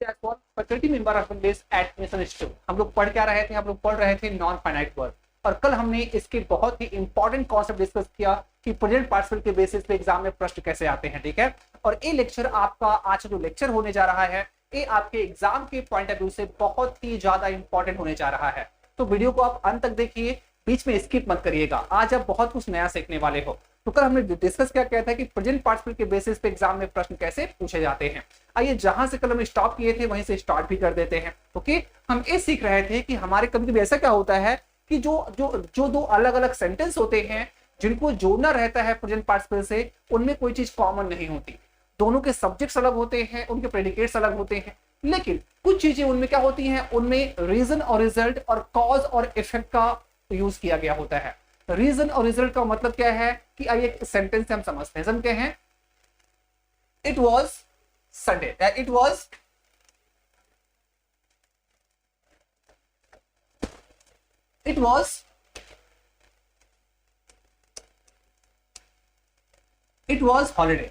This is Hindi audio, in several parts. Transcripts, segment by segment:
Faculty member of English at mission institute. हम लोग पढ़ क्या रहे थे, हम लोग पढ़ रहे थे नॉन फाइनाइट वर्ब, और कल हमने इसके बहुत ही इंपॉर्टेंट कॉन्सेप्ट डिस्कस किया कि प्रेजेंट पार्टिसिपल के बेसिस पे एग्जाम में प्रश्न कैसे आते हैं। ठीक है, और ये लेक्चर आपका आज जो लेक्चर होने जा रहा है ये आपके एग्जाम के पॉइंट ऑफ व्यू से बहुत ही ज्यादा इंपॉर्टेंट होने जा रहा है। तो वीडियो को आप अंत तक देखिए, बीच में स्किप मत करिएगा, आज आप बहुत कुछ नया सीखने वाले हो। तो कल हमने डिस्कस क्या किया था कि प्रेजेंट पार्टिसिपल के बेसिस पे एग्जाम में प्रश्न कैसे पूछे जाते हैं। आइए जहां से कल हम स्टॉप किए थे वहीं से स्टार्ट भी कर देते हैं। ओके, हम ये सीख रहे थे कि हमारे कभी कभी ऐसा क्या होता है कि जो दो अलग अलग सेंटेंस होते हैं जिनको जोड़ना रहता है प्रेजेंट पार्टिसिपल से, उनमें कोई चीज कॉमन नहीं होती। दोनों के सब्जेक्ट्स अलग होते हैं, उनके प्रेडिकेट्स अलग होते हैं, लेकिन कुछ चीजें उनमें क्या होती हैं, उनमें रीजन और रिजल्ट और कॉज और इफेक्ट का यूज किया गया होता है। रीजन और रिजल्ट का मतलब क्या है कि आइए सेंटेंस से हम समझते हैं। समझते हैं, it was Sunday, it was it was holiday.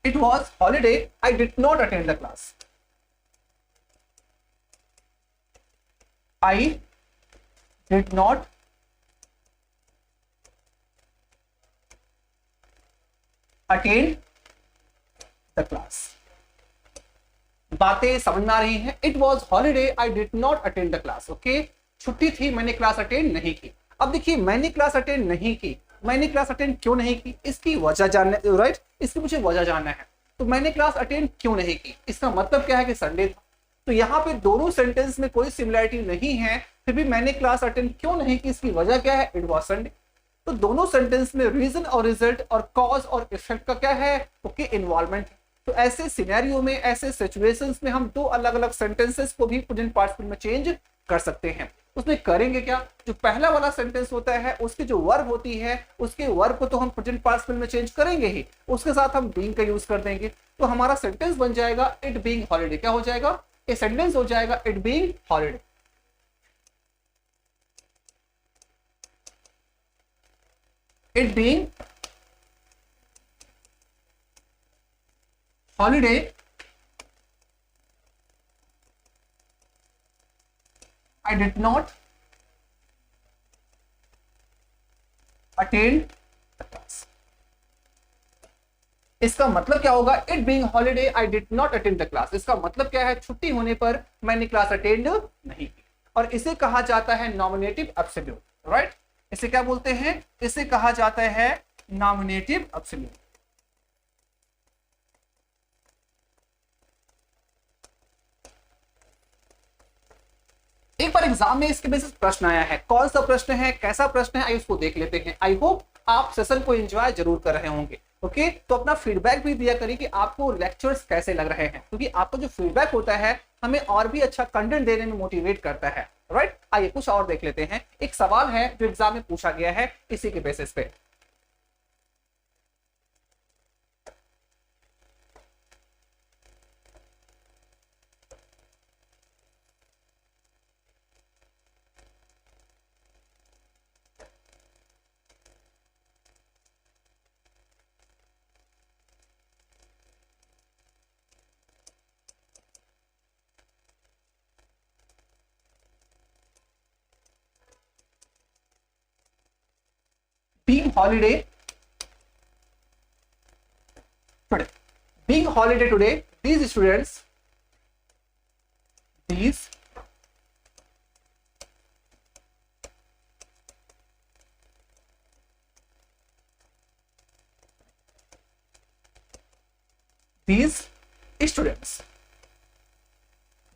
It was holiday. I did not attend the class. I did not attend the class. बातें समझ में आ रही हैं। It was holiday, I did not attend the class. Okay, छुट्टी थी, मैंने क्लास अटेंड नहीं की। अब देखिए, मैंने क्लास अटेंड नहीं की, मैंने क्लास अटेंड क्यों नहीं की, इसकी वजह जानना, राइट, इसकी मुझे वजह जानना है। तो मैंने क्लास अटेंड क्यों नहीं की, इसका मतलब क्या है कि संडे था। तो यहाँ पे दोनों सेंटेंस में कोई सिमिलरिटी नहीं है, फिर भी मैंने क्लास अटेंड क्यों नहीं की, इसकी वजह क्या है, इट वॉज संडे। तो दोनों सेंटेंस में रीजन और रिजल्ट और कॉज और इफेक्ट का क्या है, ओके, इन्वॉल्वमेंट है। तो ऐसे सिनेरियो में, ऐसे सिचुएशंस में हम दो अलग अलग सेंटेंसेस को भी प्रेजेंट पार्टिसिपल में चेंज कर सकते हैं। उसमें करेंगे क्या, जो पहला वाला सेंटेंस होता है उसकी जो वर्ब होती है, उसके वर्ब को तो हम प्रेजेंट पार्टिसिपल में चेंज करेंगे ही, उसके साथ हम बीइंग का यूज कर देंगे। तो हमारा सेंटेंस बन जाएगा इट बीइंग हॉलीडे। क्या हो जाएगा, ये सेंटेंस हो जाएगा it being holiday. It being holiday, I did not attend the class. इसका मतलब क्या होगा, it being holiday I did not attend the class. इसका मतलब क्या है, छुट्टी होने पर मैंने क्लास अटेंड नहीं की। और इसे कहा जाता है नॉमिनेटिव एब्सोल्यूट, राइट। इसे क्या बोलते हैं, इसे कहा जाता है नॉमिनेटिव एब्सोल्यूट। एक बार एग्जाम में इसके बेसिस प्रश्न आया है, कौन सा प्रश्न है, कैसा प्रश्न है, आइए उसको देख लेते हैं। आई होप आप सेशन को एंजॉय जरूर कर रहे होंगे। ओके, तो अपना फीडबैक भी दिया करिए कि आपको लेक्चर्स कैसे लग रहे हैं, क्योंकि आपका जो फीडबैक होता है हमें और भी अच्छा कंटेंट देने में मोटिवेट करता है, राइट। आइए कुछ और देख लेते हैं। एक सवाल है जो एग्जाम में पूछा गया है इसी के बेसिस पे। Being holiday today. Being holiday today, these students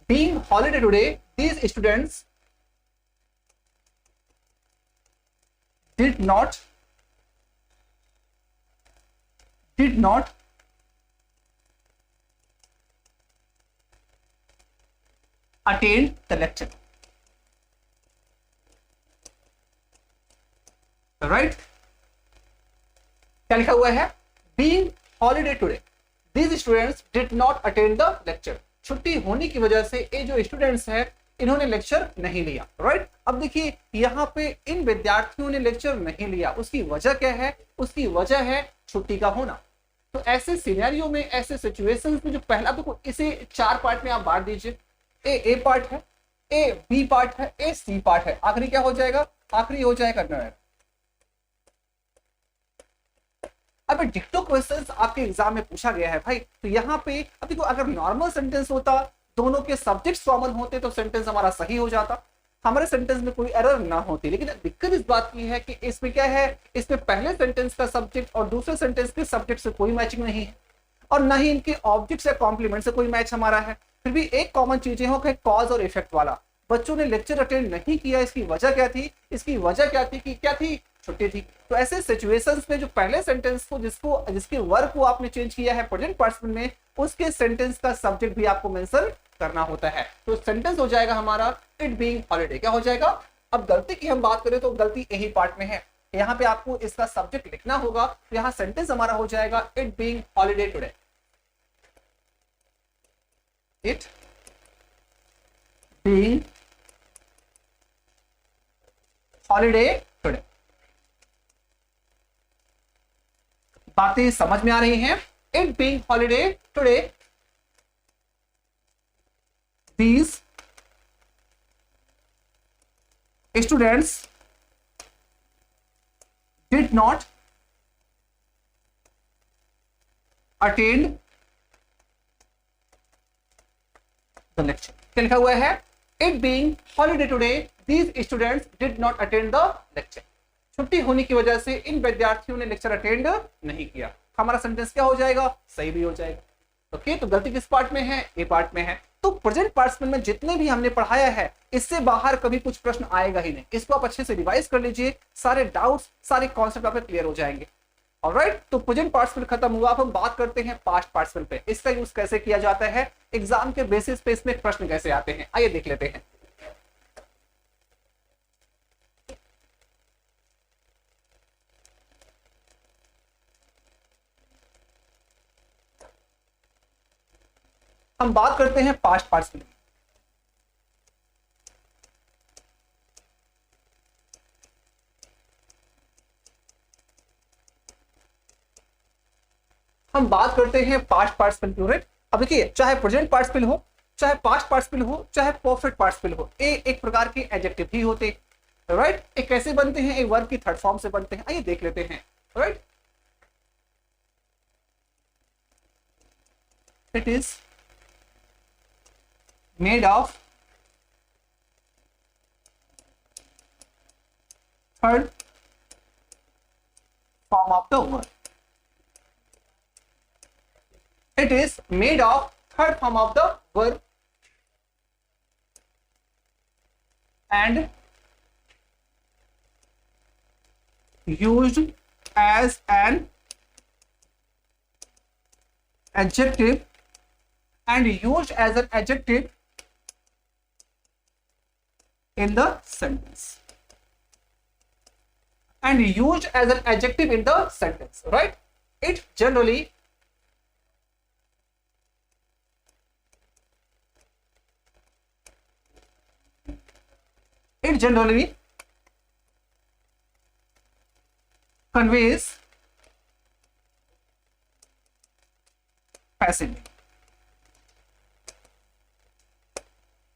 being holiday today, these students did not attend the lecture, right। क्या लिखा हुआ है, being holiday today, these students did not attend the lecture। छुट्टी होने की वजह से ये जो स्टूडेंट्स हैं इन्होंने लेक्चर नहीं लिया, राइट। अब देखिए यहाँ पे इन विद्यार्थियों ने लेक्चर नहीं लिया, उसकी वजह क्या है, उसकी वजह है छुट्टी का होना। तो ऐसे सिनेरियो में, ऐसे सिचुएशंस में जो पहला, देखो इसे 4 पार्ट में आप बांट दीजिए। ए पार्ट है, ए बी पार्ट है, ए सी पार्ट है, आखिरी क्या हो जाएगा, आखिरी हो जाएगा नर। अब डिक्टो क्वेश्चंस आपके एग्जाम में पूछा गया है भाई, तो यहाँ पे अब देखो अगर नॉर्मल सेंटेंस होता, दोनों के सब्जेक्ट्स कॉमन होते तो सेंटेंस हमारा सही हो जाता, हमारे सेंटेंस में कोई एरर ना होती। लेकिन दिक्कत इस बात की है कि इसमें क्या है, इसमें पहले सेंटेंस का सब्जेक्ट और दूसरे सेंटेंस के सब्जेक्ट से कोई मैचिंग नहीं है, और ना ही इनके ऑब्जेक्ट या कॉम्प्लीमेंट से कोई मैच हमारा है। फिर भी एक कॉमन चीजें हो, कॉज और इफेक्ट वाला। बच्चों ने लेक्चर अटेंड नहीं किया, इसकी वजह क्या थी, इसकी वजह क्या थी कि क्या थी, छुट्टी थी। तो ऐसे सिचुएशंस में जो पहले सेंटेंस को जिसके वर्ब को आपने चेंज किया है प्रेजेंट पार्टिसिपल में, उसके सेंटेंस का सब्जेक्ट भी आपको मेंशन करना होता है। तो सेंटेंस हो जाएगा हमारा इट बीइंग हॉलीडे। क्या हो जाएगा, अब गलती की हम बात करें तो गलती यही पार्ट में है, यहाँ पे आपको इसका सब्जेक्ट लिखना होगा, तो यहाँ सेंटेंस हमारा हो जाएगा it being holiday today. It being holiday today. बातें समझ में आ रही हैं? It being holiday today, these students did not attend the lecture। क्या लिखा हुआ है, it being holiday today these students did not attend the lecture। छुट्टी होने की वजह से इन विद्यार्थियों ने लेक्चर अटेंड नहीं किया। हमारा सेंटेंस क्या हो जाएगा, सही भी हो जाएगा। ओके, तो गलती किस पार्ट में है, ए पार्ट में है। तो प्रेजेंट पार्टिसिपल में जितने भी हमने पढ़ाया है, इससे बाहर कभी कुछ प्रश्न आएगा ही नहीं। इसको आप अच्छे से रिवाइज कर लीजिए, सारे डाउट्स, सारे कॉन्सेप्ट आपके क्लियर हो जाएंगे। ऑलराइट, तो प्रेजेंट पार्टिसिपल खत्म हुआ। अब हम बात करते हैं पास्ट पार्टिसिपल पे, इसका यूज कैसे किया जाता है, एग्जाम के बेसिस पे इसमें प्रश्न कैसे आते हैं, आइए देख लेते हैं। हम बात करते हैं पास्ट पार्टिसिपल की। हम बात करते हैं पास्ट पार्टिसिपल की। राइट, अब देखिए चाहे प्रेजेंट पार्टिसिपल हो, चाहे पास्ट पार्टिसिपल हो, चाहे परफेक्ट पार्टिसिपल हो, ये एक प्रकार के एडजेक्टिव ही होते हैं। राइट, एक कैसे बनते हैं, एक वर्ब की थर्ड फॉर्म से बनते हैं, आइए देख लेते हैं। Right, it is made of third form of the verb। It is made of third form of the verb and used as an adjective in the sentence, and used as an adjective in the sentence। Right, it generally conveys passive।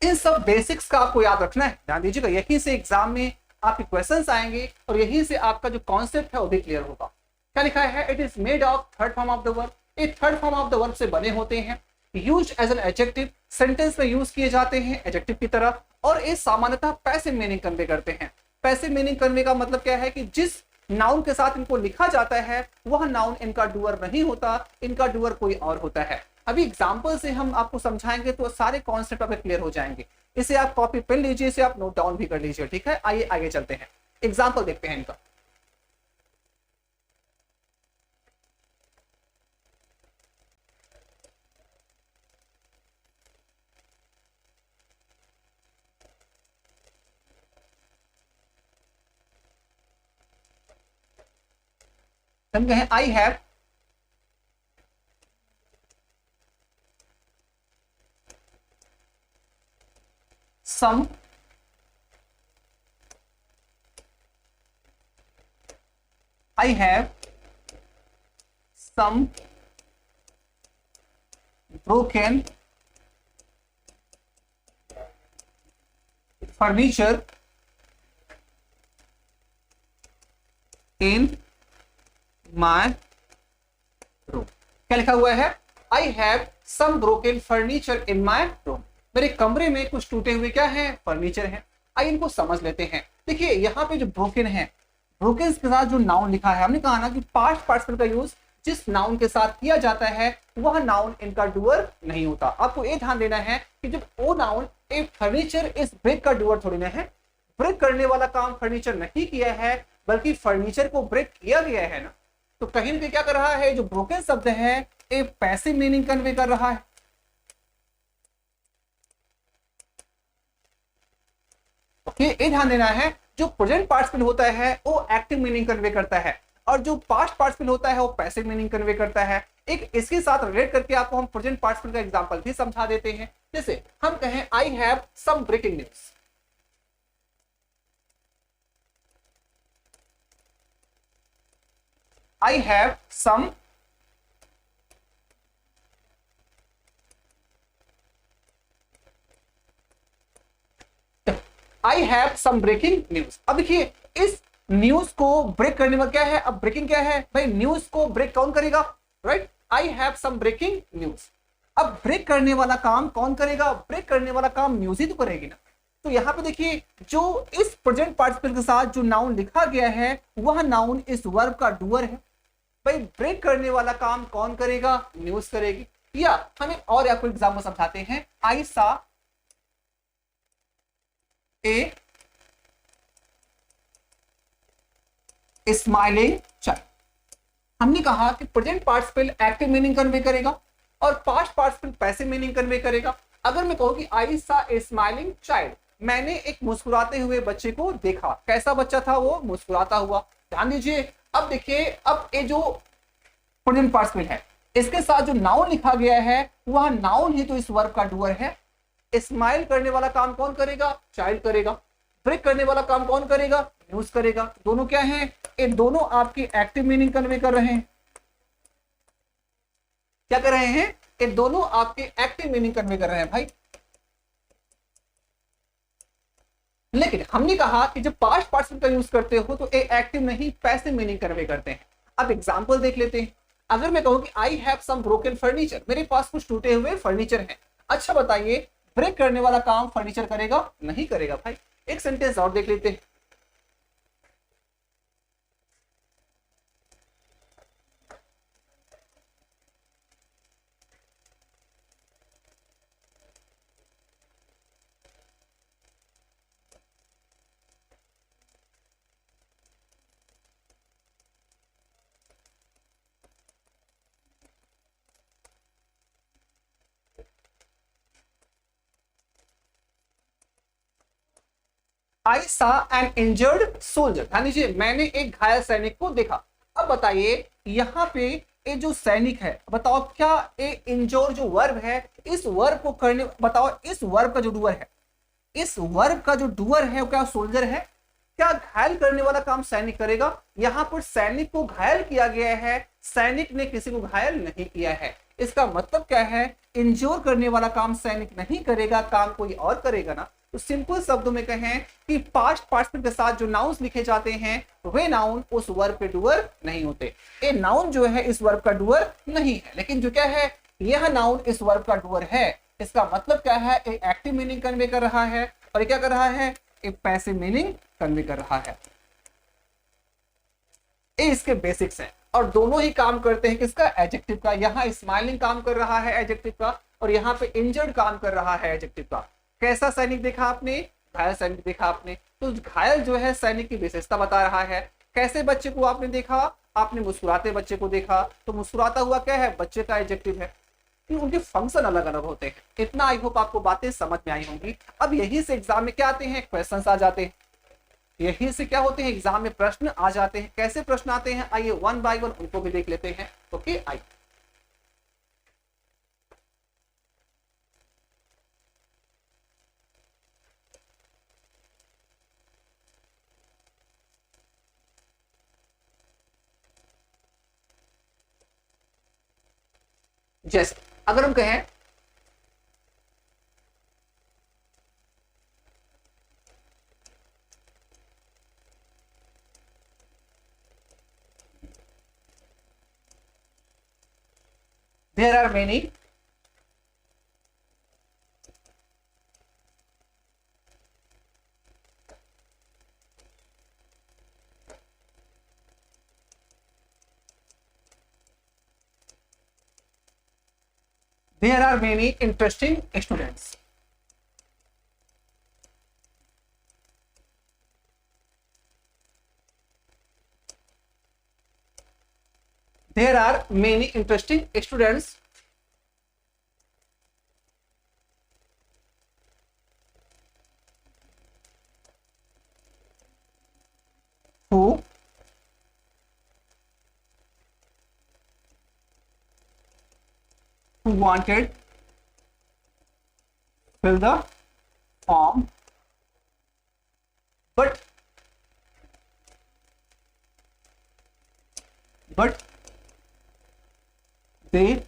इन सब बेसिक्स का आपको याद रखना है, ध्यान दीजिएगा, यहीं से एग्जाम में आपके क्वेश्चंस आएंगे और यहीं से आपका जो कॉन्सेप्ट है वो भी क्लियर होगा। क्या लिखा है, it is made of third form of the verb. ये third form of the verb से बने होते हैं, used as an adjective, sentence में यूज किए जाते हैं एडजेक्टिव की तरह, और ये सामान्यतः पैसिव मीनिंग कन्वे करते हैं। पैसिव मीनिंग करने का मतलब क्या है कि जिस नाउन के साथ इनको लिखा जाता है वह नाउन इनका डूअर नहीं होता, इनका डूअर कोई और होता है। अभी एग्जाम्पल से हम आपको समझाएंगे तो सारे कॉन्सेप्ट आपके क्लियर हो जाएंगे। इसे आप कॉपी पेन लीजिए, इसे आप नोट डाउन भी कर लीजिए। ठीक है, आइए आगे चलते हैं, एग्जाम्पल देखते हैं इनका। समझे हैं, I have some I have some broken furniture in my room। क्या लिखा हुआ है? I have some broken furniture in my room. मेरे कमरे में कुछ टूटे हुए क्या है? फर्नीचर है। आइए इनको समझ लेते हैं। देखिए यहाँ पे जो ब्रोकन है, ब्रोकन के साथ जो नाउन लिखा है, हमने कहा ना कि पास्ट पार्टिसिपल का यूज जिस नाउन के साथ किया जाता है वह नाउन इनका डूअर नहीं होता। आपको ये ध्यान देना है कि जब वो नाउन ए फर्नीचर इस ब्रेक का डूअर थोड़ी ना है। ब्रेक करने वाला काम फर्नीचर नहीं किया है, बल्कि फर्नीचर को ब्रेक किया गया है ना। तो कहीं ना कहीं क्या कर रहा है? जो ब्रोकन शब्द है एक पैसिव मीनिंग कन्वे कर रहा है। ओके, ये ध्यान देना है। जो प्रेजेंट पार्टिसिपल होता है वो एक्टिव मीनिंग कन्वे करता है, और जो पास्ट पार्टिसिपल होता है वो पैसिव मीनिंग कन्वे करता है। एक इसके साथ रिलेट करके आपको हम प्रेजेंट पार्टिसिपल का एग्जांपल भी समझा देते हैं। जैसे हम कहें I have some breaking news. I have some breaking news। अब देखिए इस न्यूज को ब्रेक करने वाला क्या है? अब ब्रेकिंग क्या है भाई? न्यूज को ब्रेक कौन करेगा? Right, I have some breaking news. अब ब्रेक करने वाला काम कौन करेगा? ब्रेक करने वाला काम न्यूज ही तो करेगी ना। तो यहाँ पे देखिए जो इस प्रेजेंट पार्टिसिपल के साथ जो नाउन लिखा गया है वह नाउन इस वर्ब का डूअर है। भाई ब्रेक करने वाला काम कौन करेगा? न्यूज करेगी। या हमें और आपको एग्जाम्पल समझाते हैं। आई सा ए स्माइलिंग चाइल्ड। हमने कहा कि present participle active meaning convey करेगा और past participle passive meaning convey करेगा। अगर मैं कहूं कि आई सा ए स्माइलिंग चाइल्ड, मैंने एक मुस्कुराते हुए बच्चे को देखा। कैसा बच्चा था वो? मुस्कुराता हुआ। ध्यान दीजिए। अब देखिए, अब ये जो प्रेजेंट पार्टिसिपल है इसके साथ जो नाउन लिखा गया है वह नाउन ही तो इस वर्ब का डूअर है। स्माइल करने वाला काम कौन करेगा? चाइल्ड करेगा। ब्रेक करने वाला काम कौन करेगा? न्यूज करेगा। दोनों क्या है? ये दोनों आपकी एक्टिव मीनिंग कन्वे कर रहे हैं। क्या कर रहे हैं? ये दोनों आपके एक्टिव मीनिंग कन्वे कर रहे हैं भाई। लेकिन हमने कहा कि जब पास्ट पार्टिसिपल का यूज करते हो तो ये एक्टिव नहीं पैसिव मीनिंग कन्वे करते हैं। अब एग्जांपल देख लेते हैं। अगर मैं कहूं कि I have some broken furniture, मेरे पास कुछ टूटे हुए फर्नीचर हैं। अच्छा बताइए, ब्रेक करने वाला काम फर्नीचर करेगा? नहीं करेगा भाई। एक सेंटेंस और देख लेते हैं। आई सा एन इंजर्ड सोल्जर। ध्यान दीजिए, मैंने एक घायल सैनिक को देखा। अब बताइए यहाँ पे ये जो सैनिक है, बताओ क्या ये इंजोर जो वर्ब है इस वर्ब को करने, बताओ इस वर्ब का जो डूअर है, इस वर्ब का जो डूअर है वो क्या सोल्जर है? क्या घायल करने वाला काम सैनिक करेगा? यहाँ पर सैनिक को घायल किया गया है, सैनिक ने किसी को घायल नहीं किया है। इसका मतलब क्या है? इंजोर करने वाला काम सैनिक नहीं करेगा, काम कोई और करेगा ना। तो सिंपल शब्दों में कहें कि पास्ट पार्टिसिपल के साथ जो नाउन्स लिखे जाते हैं वे नाउन उस वर्ब के डूअर नहीं होते। ये नाउन जो है इस वर्ब का डूअर नहीं है, लेकिन जो क्या है यह नाउन इस वर्ब का डूअर है। इसका मतलब क्या है? एक एक्टिव मीनिंग कन्वे कर रहा है और क्या कर रहा है? एक पैसिव मीनिंग कन्वे कर रहा है। ये इसके बेसिक्स हैं और दोनों ही काम करते हैं किसका? एडजेक्टिव का। यहाँ स्माइलिंग काम कर रहा है एडजेक्टिव का और यहाँ पे इंजर्ड काम कर रहा है एडजेक्टिव का। कैसा सैनिक देखा आपने? घायल सैनिक देखा आपने। तो घायल जो है सैनिक की विशेषता बता रहा है। कैसे बच्चे को आपने देखा? आपने मुस्कुराते बच्चे को देखा। तो मुस्कुराता हुआ क्या है? बच्चे का एडजेक्टिव है। कि उनके फंक्शन अलग अलग होते हैं। इतना आई होप आपको बातें समझ में आई होंगी। अब यही से एग्जाम में क्या आते हैं? क्वेश्चंस आ जाते हैं। यही से क्या होते हैं? एग्जाम में प्रश्न आ जाते हैं। कैसे प्रश्न आते हैं आइए वन बाय वन उनको भी देख लेते हैं। ओके आइए। जैसे अगर हम कहें there are many there are many interesting students. There are many interesting students who wanted fill the form but they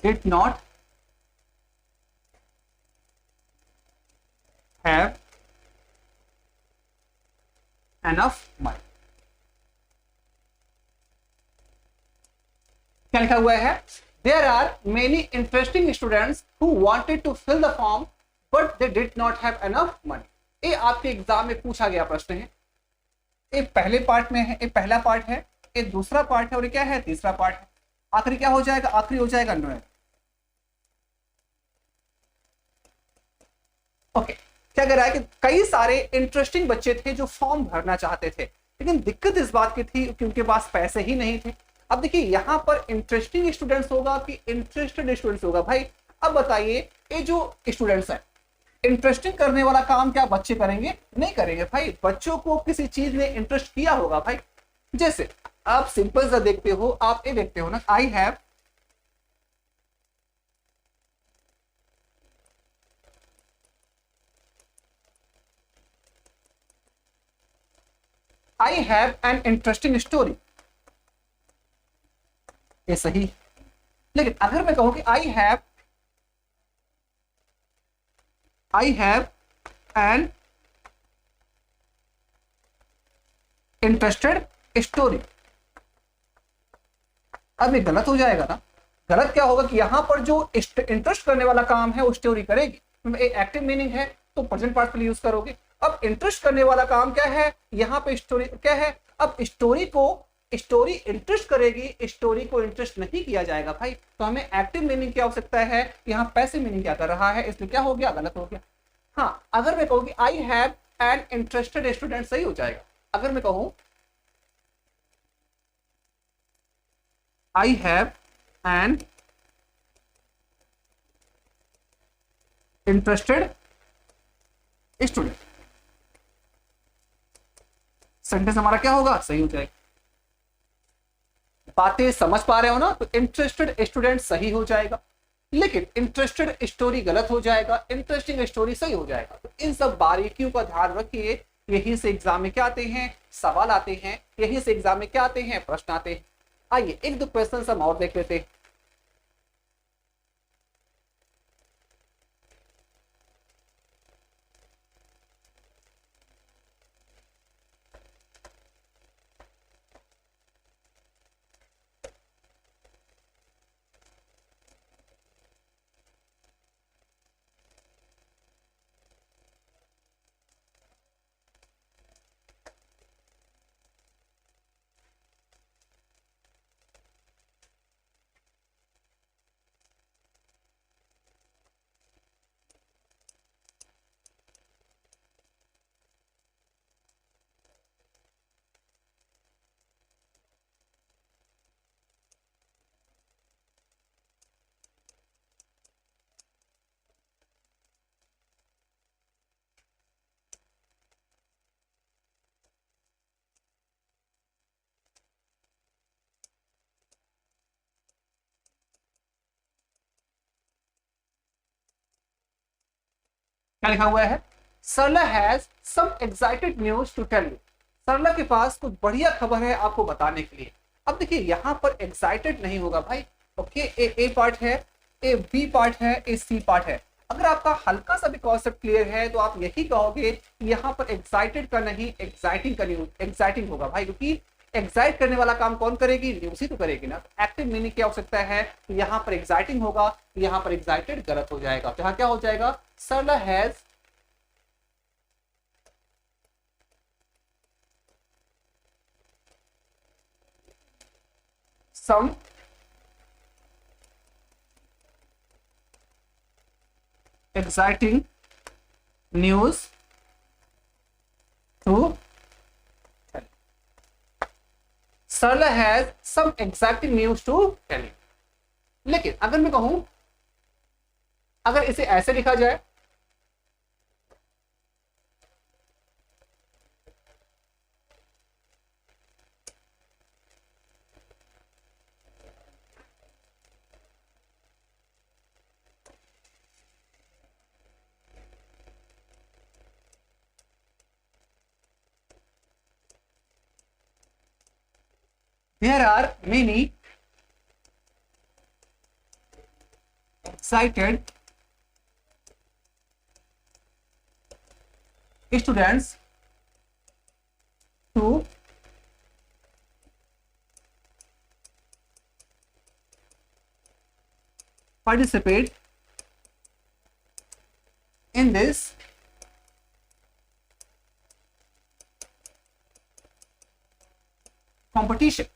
did not have enough money. क्या लिखा हुआ है? There are many interesting students who wanted to fill the form but they did not have enough money. ये आपके एग्जाम में पूछा गया प्रश्न है। ये पहले पार्ट में है, ये पहला पार्ट है, ये दूसरा पार्ट है और ये क्या है? तीसरा पार्ट है। आखिरी क्या हो जाएगा? आखिरी हो जाएगा नो। ओके, क्या कह रहा है कि कई सारे इंटरेस्टिंग बच्चे थे जो फॉर्म भरना चाहते थे, लेकिन दिक्कत इस बात की थी कि उनके पास पैसे ही नहीं थे। अब देखिए यहां पर इंटरेस्टिंग स्टूडेंट्स होगा कि इंटरेस्टेड स्टूडेंट्स होगा भाई? अब बताइए, ये जो स्टूडेंट्स हैं, इंटरेस्टिंग करने वाला काम क्या बच्चे करेंगे? नहीं करेंगे भाई। बच्चों को किसी चीज में इंटरेस्ट किया होगा भाई। जैसे आप सिंपल सा देखते हो, आप ये देखते हो ना, I have an interesting story, ये सही। लेकिन अगर मैं कहूं कि I have an interested story, अब ये गलत हो जाएगा ना। गलत क्या होगा कि यहां पर जो इंटरेस्ट करने वाला काम है वो स्टोरी करेगी। एक्टिव मीनिंग है तो प्रेजेंट पार्टिसिपल यूज करोगे। अब इंटरेस्ट करने वाला काम क्या है? यहां पे स्टोरी क्या है? अब स्टोरी इंटरेस्ट करेगी, स्टोरी को इंटरेस्ट नहीं किया जाएगा भाई। तो हमें एक्टिव मीनिंग की आवश्यकता है। यहाँ पैसिव मीनिंग क्या कर रहा है, इसलिए क्या हो गया? गलत हो गया। हाँ, अगर मैं कहूँ कि I have an interested student, सही हो जाएगा। अगर मैं कहूँ I have an interested student, sentence हमारा क्या होगा? सही हो जाएगा। बातें समझ पा रहे हो ना? तो इंटरेस्टेड स्टूडेंट सही हो जाएगा, लेकिन इंटरेस्टेड स्टोरी गलत हो जाएगा, इंटरेस्टिंग स्टोरी सही हो जाएगा। तो इन सब बारीकियों का ध्यान रखिए। यहीं से एग्जाम में क्या आते हैं? सवाल आते हैं। यहीं से एग्जाम में क्या आते हैं? प्रश्न आते हैं। आइए एक दो क्वेश्चन हम और देख लेते हैं। क्या लिखा हुआ है? Sarla has some excited news to tell you. Sarla के पास कुछ बढ़िया खबर है आपको बताने के लिए। अब देखिए यहाँ पर एक्साइटेड नहीं होगा भाई। ओके, ए पार्ट है, ए बी पार्ट है, ए सी पार्ट है। अगर आपका हल्का सा भी कॉन्सेप्ट क्लियर है तो आप यही कहोगे यहाँ पर एक्साइटेड का नहीं, एक्साइटिंग का नहीं, एक्साइटिंग होगा भाई, क्योंकि एक्साइट करने वाला काम कौन करेगी? न्यूज ही तो करेगी ना। एक्टिव मीनिंग क्या हो सकता है? तो यहाँ पर एक्साइटिंग होगा, यहाँ पर एक्साइटेड गलत हो जाएगा। तो यहाँ क्या हो जाएगा? Sarla has some exciting news to tell. Sarla has some exciting news to tell. लेकिन अगर मैं कहूं, अगर इसे ऐसे लिखा जाए, there are many excited students to participate in this competition.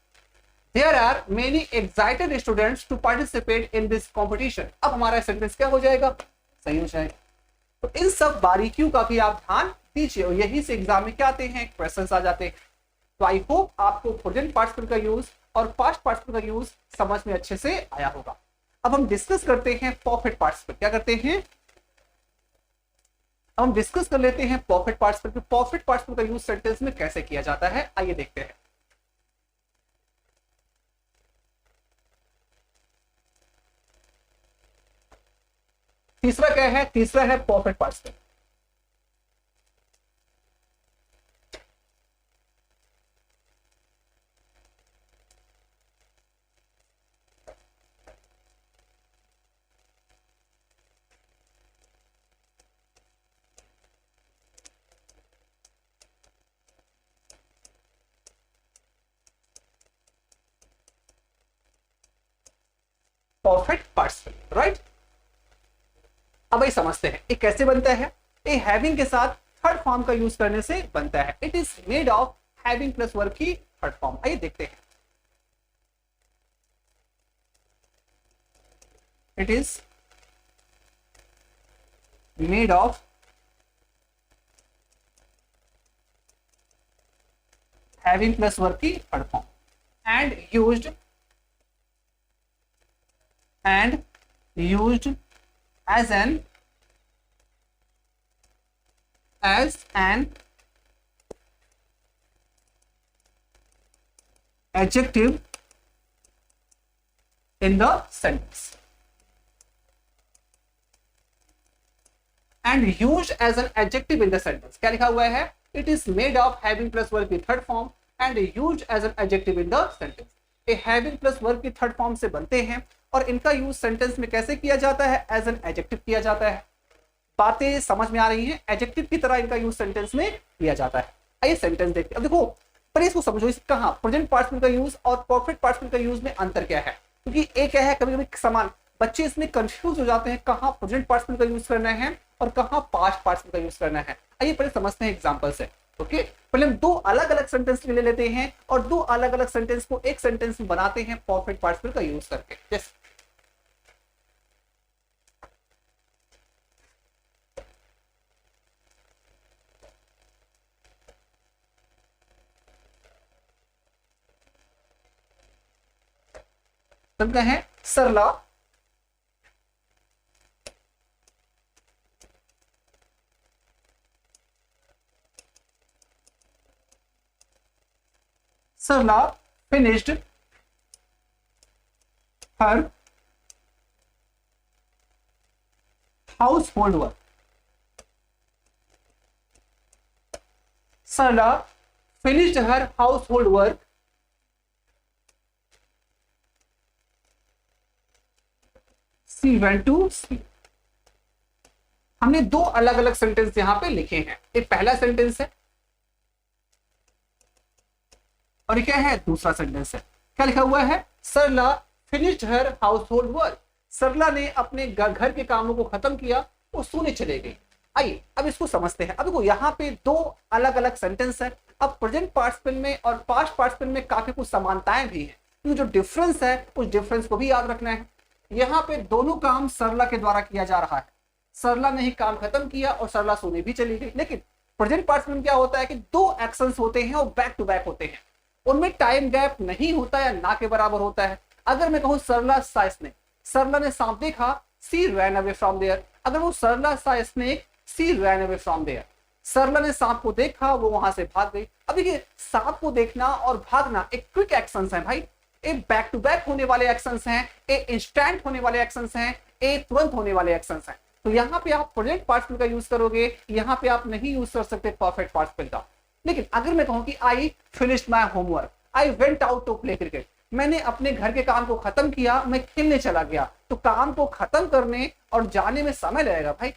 There are many excited students to participate in this competition. अब हमारा सेंटेंस क्या हो जाएगा? सही हो जाएगा। तो इन सब बारीकियों का भी आप ध्यान दीजिए और यही से एग्जाम में क्या आते हैं? क्वेश्चंस आ जाते हैं। तो आई होप आपको प्रेजेंट पार्टिसिपल का यूज और पास्ट पार्टिसिपल का यूज समझ में अच्छे से आया होगा। अब हम डिस्कस करते हैं परफेक्ट पार्टिसिपल। क्या करते हैं? अब हम डिस्कस कर लेते हैं परफेक्ट पार्टिसिपल। परफेक्ट पार्टिसिपल का यूज सेंटेंस में कैसे किया जाता है, आइए देखते हैं। तीसरा क्या है? तीसरा है perfect participle. Perfect participle, right. अब ये समझते हैं ये कैसे बनता है। ये हैविंग के साथ थर्ड फॉर्म का यूज करने से बनता है। It is made of having plus verb की थर्ड फॉर्म। आइए देखते हैं। It is made of having plus verb की third form and used as an adjective in the sentence and used as an adjective in the sentence। क्या लिखा हुआ है? It is made of having plus verb की third form and used as an adjective in the sentence। ये having plus verb की थर्ड फॉर्म से बनते हैं और इनका यूज सेंटेंस में कैसे किया जाता है? एज एन एडजेक्टिव किया जाता है। बातें समझ में आ रही हैं? एडजेक्टिव की तरह इनका यूज सेंटेंस में किया जाता है। आइए सेंटेंस देखते हैं। अब देखो पर इसको समझो, इस कहां प्रेजेंट पार्टिसिपल का यूज और परफेक्ट पार्टिसिपल का यूज में अंतर क्या है, क्योंकि एक क्या है कभी कभी समान बच्चे इसमें कंफ्यूज हो जाते हैं कहां प्रेजेंट पार्टिसिपल का यूज करना है और कहां पास्ट पार्टिसिपल का यूज करना है। आइए पहले समझते हैं एग्जांपल से। ओके, पहले हम दो अलग अलग सेंटेंस ले लेते हैं और दो अलग अलग सेंटेंस को एक सेंटेंस में बनाते हैं परफेक्ट पार्टिसिपल का यूज करके। जैसे का है सरला finished her household work। Sarla finished her household work she went to sleep। हमने दो अलग अलग सेंटेंस यहां पे लिखे हैं। एक पहला सेंटेंस है और ये क्या है, दूसरा सेंटेंस है। क्या लिखा हुआ है, Sarla finished her household work. Sarla ने अपने घर के कामों को खत्म किया, वो सोने चले गई। आइए अब इसको समझते हैं। अब देखो यहाँ पे दो अलग अलग सेंटेंस है। अब प्रेजेंट पार्टिसिपल में और पास्ट पार्टिसिपल में काफी कुछ समानताएं भी है, क्योंकि जो डिफरेंस है उस डिफरेंस को भी याद रखना है। यहाँ पे दोनों काम सरला के द्वारा किया जा रहा है। सरला ने ही काम खत्म किया और सरला सोने भी चली गई। लेकिन प्रेजेंट पार्टिसिपल में क्या होता है कि दो एक्शंस होते हैं और बैक टू बैक होते हैं, उनमें टाइम गैप नहीं होता या ना के बराबर होता है। अगर मैं कहूं सरला सा स्नेक, सरला ने सांप देखा, she ran away from there. अगर वो Sarla saw snake, she ran away from there. Sarla ने सांप को देखा, वो वहां से भाग गई। अब देखिए सांप को देखना और भागना एक क्विक एक्शंस है भाई, ए बैक टू बैक होने वाले एक्शंस हैं, ए इंस्टेंट होने वाले एक्शंस हैं, ए तुरंत होने वाले एक्शंस हैं। तो यहाँ पे आप प्रेजेंट पार्टिसिपल का यूज करोगे, यहाँ पे आप नहीं यूज कर सकते परफेक्ट पार्टिसिपल का। लेकिन अगर मैं कहूं कि I finished my homework, I went out to play cricket, मैंने अपने घर के काम को खत्म किया, मैं खेलने चला गया, तो काम को खत्म करने और जाने में समय लगेगा भाई।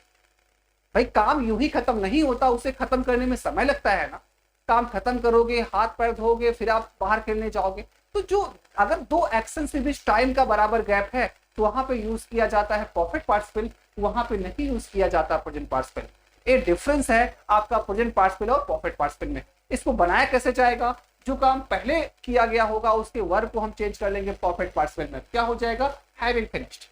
भाई काम यूं ही खत्म नहीं होता, उसे खत्म करने में समय लगता है ना। काम खत्म करोगे, हाथ पैर धोगे, फिर आप बाहर खेलने जाओगे। तो जो अगर दो एक्शन के बीच टाइम का बराबर गैप है तो वहां पे यूज किया जाता है परफेक्ट पार्टिसिपल, वहां पे नहीं यूज किया जाता प्रेजेंट पार्टिसिपल। ये डिफरेंस है आपका प्रेजेंट पार्टिसिपल और परफेक्ट पार्टिसिपल में। इसको बनाया कैसे जाएगा, जो काम पहले किया गया होगा उसके वर्ब को हम चेंज कर लेंगे परफेक्ट पार्टिसिपल में। क्या हो जाएगा, having finished.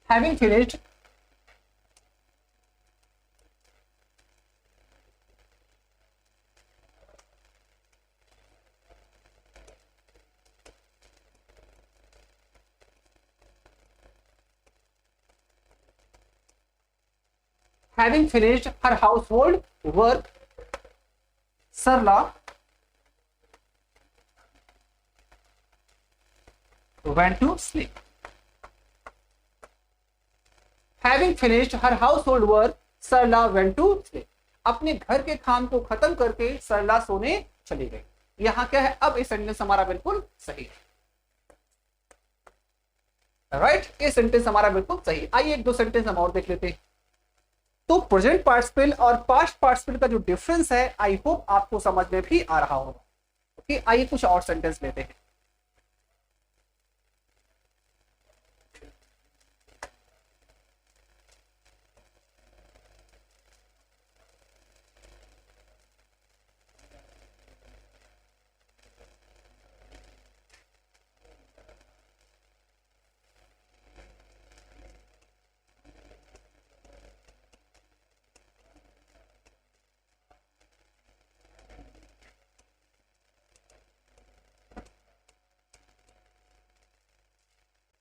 Having finished having finished her household work, Sarla went to sleep. Having finished her household work, Sarla went to sleep. अपने घर के काम को खत्म करके सरला सोने चली गई। यहां क्या है, अब ये सेंटेंस हमारा बिल्कुल सही है। राइट, ये सेंटेंस हमारा बिल्कुल सही है। आइए एक दो सेंटेंस हम और देख लेते हैं। तो प्रेजेंट पार्टिसिपल और पास्ट पार्टिसिपल का जो डिफरेंस है, आई होप आपको समझ में भी आ रहा होगा। ओके, आइए कुछ और सेंटेंस लेते हैं।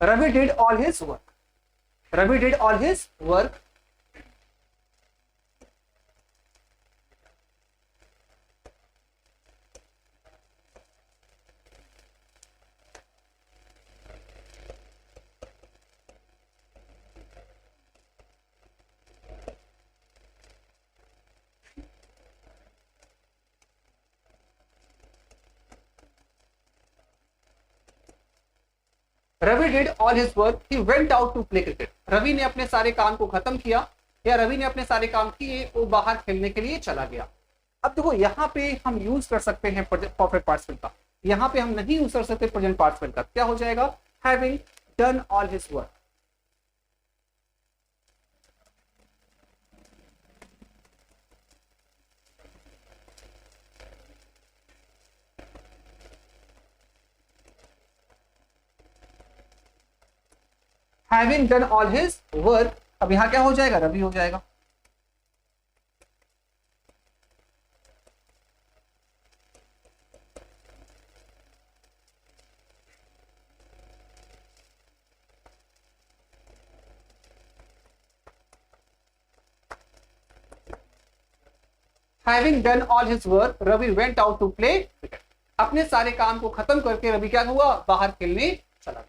Ravi did all his work. Ravi did all his work. Ravi did all his work, he went out to play cricket. Ravi ने अपने सारे काम को खत्म किया या रवि ने अपने सारे काम किए, वो बाहर खेलने के लिए चला गया। अब देखो यहाँ पे हम यूज कर सकते हैं परफेक्ट पार्टिसिपल का, यहाँ पे हम नहीं यूज कर सकते प्रेजेंट पार्टिसिपल का। क्या हो जाएगा, having done all his work. Having done all his work, अब यहां क्या हो जाएगा, रवि हो जाएगा। Having done all his work, Ravi went out to play cricket. अपने सारे काम को खत्म करके रवि क्या हुआ, बाहर खेलने चला गया।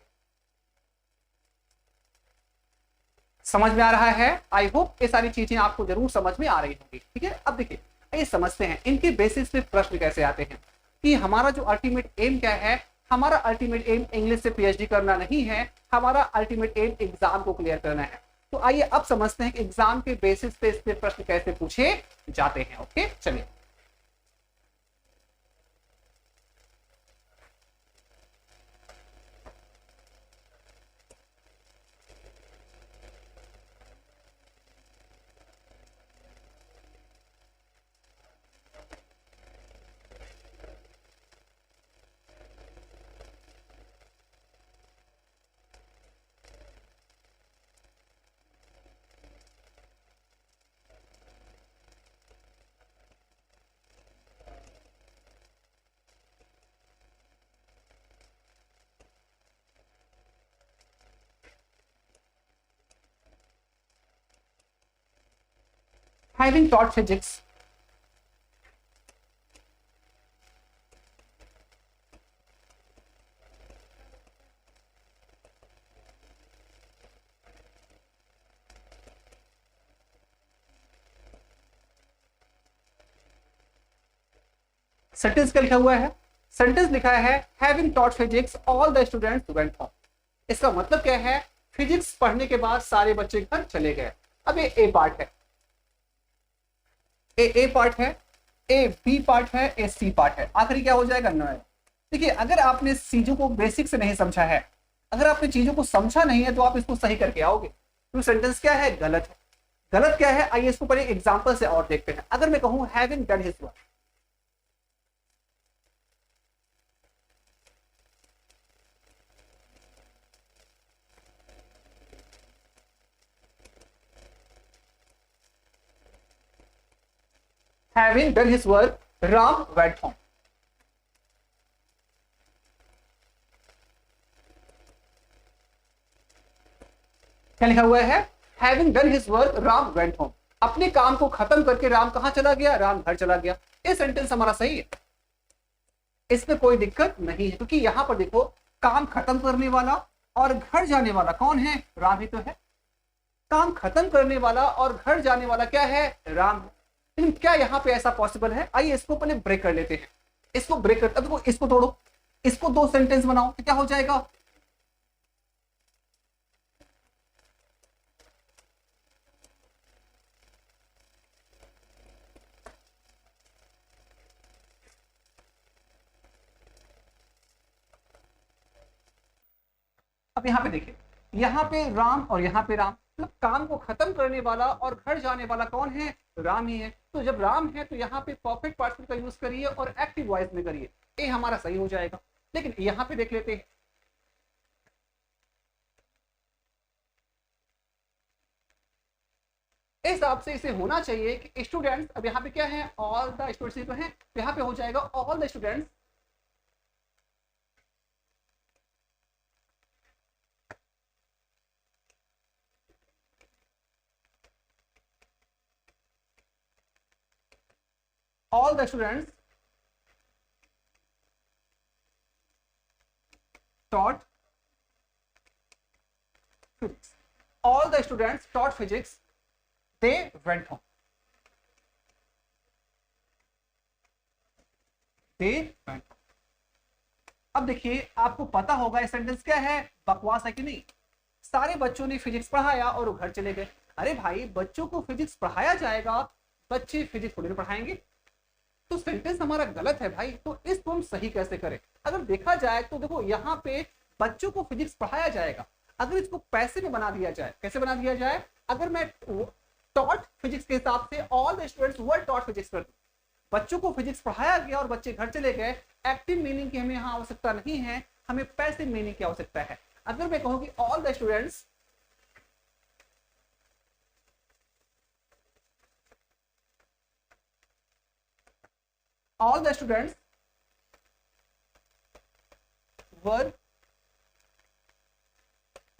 समझ में आ रहा है? आई होप ये सारी चीजें आपको जरूर समझ में आ रही होंगी। ठीक है, अब देखिए ये समझते हैं इनके बेसिस पे प्रश्न कैसे आते हैं कि हमारा जो अल्टीमेट एम क्या है। हमारा अल्टीमेट एम इंग्लिश से पीएचडी करना नहीं है, हमारा अल्टीमेट एम एग्जाम को क्लियर करना है। तो आइए अब समझते हैं कि एग्जाम के बेसिस पे इसके प्रश्न कैसे पूछे जाते हैं। ओके चलिए। Having taught physics, सेंटेंस क्या लिखा हुआ है? सेंटेंस लिखा है having taught physics all the students went home. इसका मतलब क्या है? फिजिक्स पढ़ने के बाद सारे बच्चे घर चले गए। अब ये ए पार्ट है, ए पार्ट है, ए बी पार्ट है, ए सी पार्ट है, आखिरी क्या हो जाएगा? नो। देखिए अगर आपने चीजों को बेसिक से नहीं समझा है, अगर आपने चीजों को समझा नहीं है तो आप इसको सही करके आओगे। तो सेंटेंस क्या है? गलत है। गलत क्या है? आइए इसको पहले एग्जांपल से और देखते हैं। अगर मैं कहूं having done his work, having done his work, Ram went home. क्या लिखा हुआ है? Having done his work, Ram went home. अपने काम को खत्म करके राम कहां चला गया? राम घर चला गया। ये सेंटेंस हमारा सही है, इसमें कोई दिक्कत नहीं है, क्योंकि यहां पर देखो काम खत्म करने वाला और घर जाने वाला कौन है? राम ही तो है। काम खत्म करने वाला और घर जाने वाला क्या है? राम है। लेकिन क्या यहां पे ऐसा पॉसिबल है? आइए इसको पहले ब्रेक कर लेते हैं। इसको ब्रेक कर, अब देखो इसको तोड़ो, इसको दो सेंटेंस बनाओ तो क्या हो जाएगा? अब यहां पे देखिए, यहां पे राम और यहां पे राम, मतलब काम को खत्म करने वाला और घर जाने वाला कौन है? राम ही है। तो जब राम है तो यहाँ पे परफेक्ट पार्टिसिपल का यूज करिए और एक्टिव वॉइस में करिए, ये हमारा सही हो जाएगा। लेकिन यहाँ पे देख लेते हैं, इस हिसाब से इसे होना चाहिए कि स्टूडेंट्स, अब यहाँ पे क्या है? ऑल द स्टूडेंट्स तो है, तो यहाँ पे हो जाएगा all the students all the students taught physics. All the students taught physics. They went home. They went home. अब देखिए आपको पता होगा ये सेंटेंस क्या है? बकवास है कि नहीं? सारे बच्चों ने फिजिक्स पढ़ाया और वो घर चले गए। अरे भाई, बच्चों को फिजिक्स पढ़ाया जाएगा, बच्चे फिजिक्स थोड़ी ना पढ़ाएंगे। तो सेंटेंस हमारा गलत है भाई। तो इसको हम सही कैसे करें? अगर देखा जाए तो देखो यहाँ पे बच्चों को फिजिक्स पढ़ाया जाएगा, अगर इसको पैसे में बना दिया जाए, कैसे बना दिया जाए? अगर मैं टॉट फिजिक्स के हिसाब से all the students were taught physics कर दूं, बच्चों को फिजिक्स पढ़ाया गया और बच्चे घर चले गए, एक्टिव मीनिंग की हमें यहाँ आवश्यकता नहीं है, हमें पैसिव मीनिंग की आवश्यकता है। अगर मैं कहूँ कि all the students were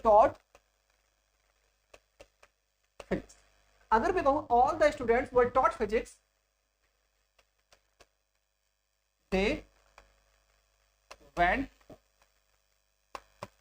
taught physics, अगर मैं कहूं all the students were taught physics, they went.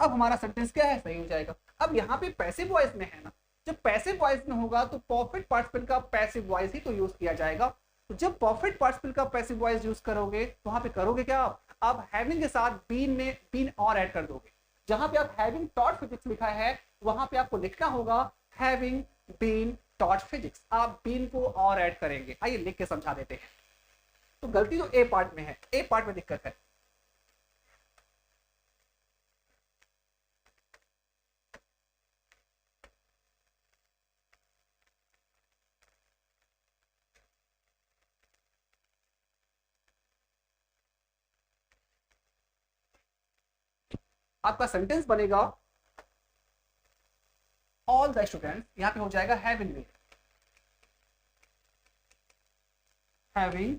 अब हमारा सेंटेंस क्या है? सही हो जाएगा। अब यहाँ पे पैसिव वॉइस में है ना, जब पैसिव वॉइस में होगा तो परफेक्ट पार्टिसिपल का पैसिव वॉइस ही तो यूज किया जाएगा। तो जब परफेक्ट पार्टिसिपल का पैसिव वॉइस यूज करोगे तो वहां पे करोगे क्या? आप हैविंग के साथ बीन में बीन और ऐड कर दोगे। जहां पे आप हैविंग टॉट फिजिक्स लिखा है वहां पे आपको लिखना होगा हैविंग बीन टॉट फिजिक्स। आप बीन को और ऐड करेंगे, आइए लिख के समझा देते हैं। तो गलती तो ए पार्ट में है, ए पार्ट में दिक्कत है। आपका सेंटेंस बनेगा ऑल द स्टूडेंट्स, यहां पे हो जाएगा having been, having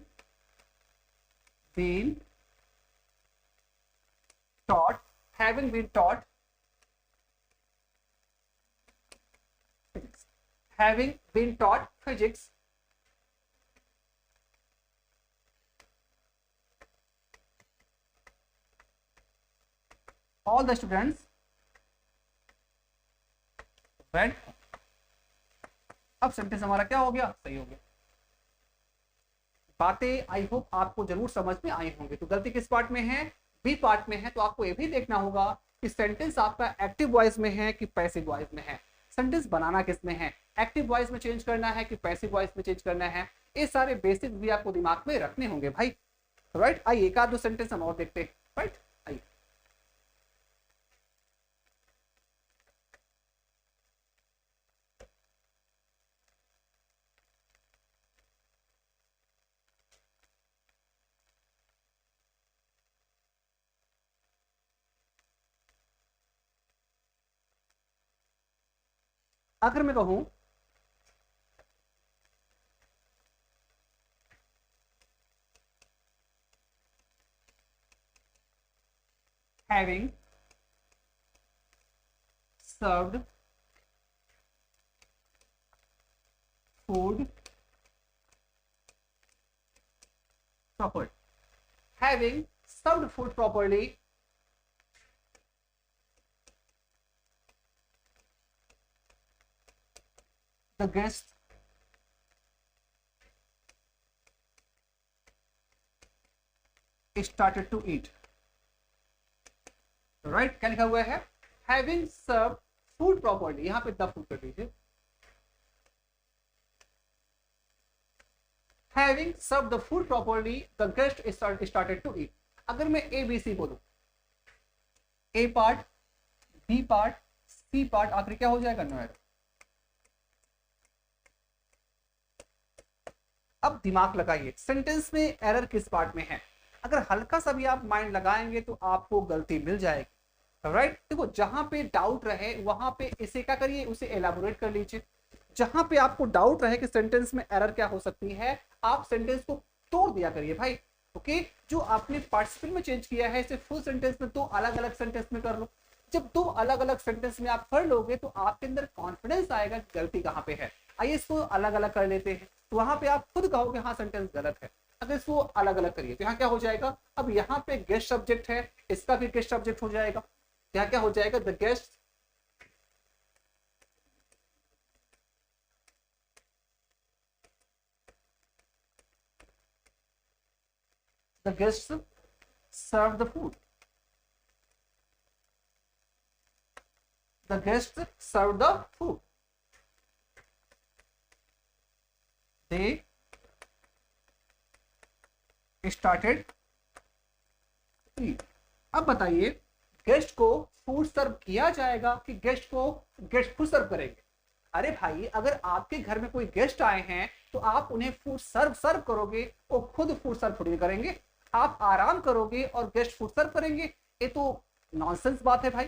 been taught, having been taught physics, having been taught physics all the students went। अब सेंटेंस हमारा क्या हो गया, सही हो गया। बातें आई होप आपको जरूर समझ में आई होंगी। तो गलती किस पार्ट में है, बी पार्ट में है। तो आपको ये भी देखना होगा कि सेंटेंस आपका एक्टिव वॉइस में है कि पैसिव वॉइस में है। सेंटेंस बनाना किस में है, एक्टिव वॉइस में चेंज करना है कि पैसिव वॉइस में चेंज करना है। ये सारे बेसिक्स भी आपको दिमाग में रखने होंगे भाई, राइट। आइए एक आध दो सेंटेंस हम और देखते हैं, राइट। आइए अगर मैं कहूं having served food properly, having served food properly the guest started to eat, right. क्या लिखा हुआ है, हैविंग सर्व फूड प्रॉपर्ली, यहां पे द फूड कर दीजिए, having serve the food properly the guest started to eat. अगर मैं ए बी सी बोलूं, A part, B part, C part, आखिर क्या हो जाएगा, नो एरर। अब दिमाग लगाइए, सेंटेंस में एरर किस पार्ट में है। अगर हल्का सा भी आप माइंड लगाएंगे तो आपको गलती मिल जाएगी, राइट। देखो जहां पे डाउट रहे वहां पे इसे क्या करिए, उसे एलाबोरेट कर लीजिए। जहां पे आपको डाउट रहे कि सेंटेंस में एरर क्या हो सकती है, आप सेंटेंस को तोड़ दिया करिए भाई। ओके, जो आपने पार्टिसिपल में चेंज किया है इसे फुल सेंटेंस में दो अलग अलग सेंटेंस में कर लो। जब दो अलग अलग सेंटेंस में आप कर लोगे तो आपके अंदर कॉन्फिडेंस आएगा कि गलती कहां पे है। आइए इसको अलग अलग कर लेते हैं, तो वहां पे आप खुद कहोगे हाँ सेंटेंस गलत है। अगर इसको अलग अलग करिए तो यहाँ क्या हो जाएगा, अब यहाँ पे गेस्ट सब्जेक्ट है, इसका भी गेस्ट सब्जेक्ट हो जाएगा। यहाँ क्या हो जाएगा, the guest the guests serve the food, the guests serve the food, they started to eat। अब बताइए गेस्ट को फूड सर्व किया जाएगा कि गेस्ट को गेस्ट खुद सर्व करेंगे। अरे भाई अगर आपके घर में कोई गेस्ट आए हैं तो आप उन्हें फूड सर्व करोगे, वो खुद फूड सर्व थोड़ी करेंगे। आप आराम करोगे और गेस्ट फूड सर्व करेंगे, ये तो नॉनसेंस बात है भाई।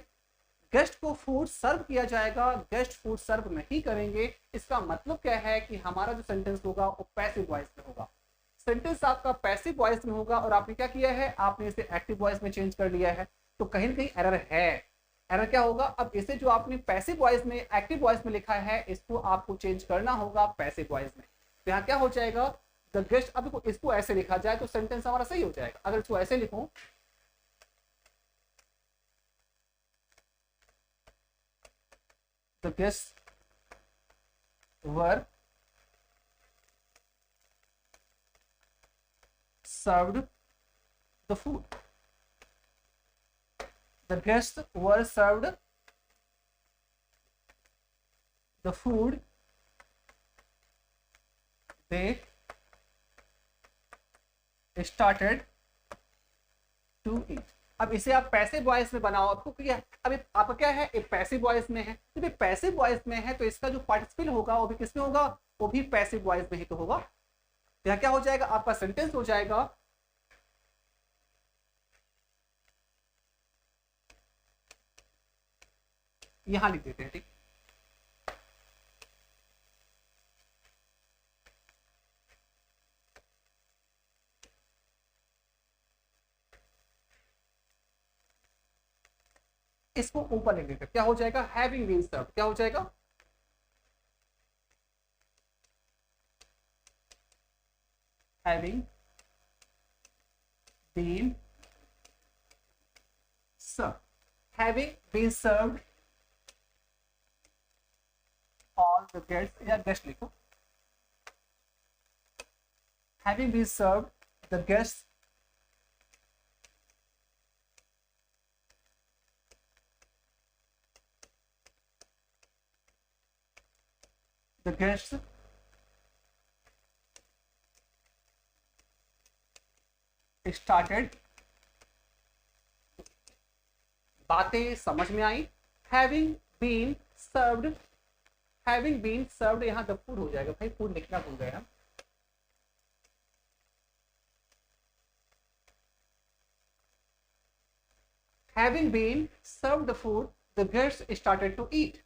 गेस्ट को फूड सर्व किया जाएगा, गेस्ट फूड सर्व नहीं करेंगे। इसका मतलब क्या है कि हमारा जो सेंटेंस होगा वो पैसिव वॉइस में होगा। सेंटेंस आपका पैसिव वॉइस में होगा और आपने क्या किया है, आपने इसे एक्टिव वॉइस में चेंज कर लिया है, तो कहीं ना कहीं एरर है। एरर क्या होगा, अब इसे जो आपने पैसिव वॉइस में एक्टिव वॉइस में लिखा है इसको आपको चेंज करना होगा पैसिव वॉइस में। तो यहाँ क्या हो जाएगा, द गेस्ट। अब इसको ऐसे लिखा जाए तो सेंटेंस हमारा सही हो जाएगा। अगर इसको ऐसे लिखूं, the guest were served the food, the guests were served the food they started to eat. अब इसे आप पैसिव वॉइस में बनाओ, आपको क्या, अब आपका क्या है, एक पैसिव वॉइस में है, जब ये पैसिव वॉइस में है तो इसका जो पार्टिसिपल होगा वो भी किसमें होगा, वो भी पैसिव वॉइस में ही तो होगा। यहाँ क्या हो जाएगा, आपका सेंटेंस हो जाएगा यहां लिख देते हैं, ठीक। इसको ऊपर लिख देते हैं, क्या हो जाएगा, हैविंग बीन सर्व्ड, क्या हो जाएगा, having been served, having been served all the guests, या guest लिखो, having been served the guests started, बातें समझ में आई, having been served, having been served यहाँ द फूड हो जाएगा, भाई फूड लिखना भूल गया, having been served the food the guests started to eat।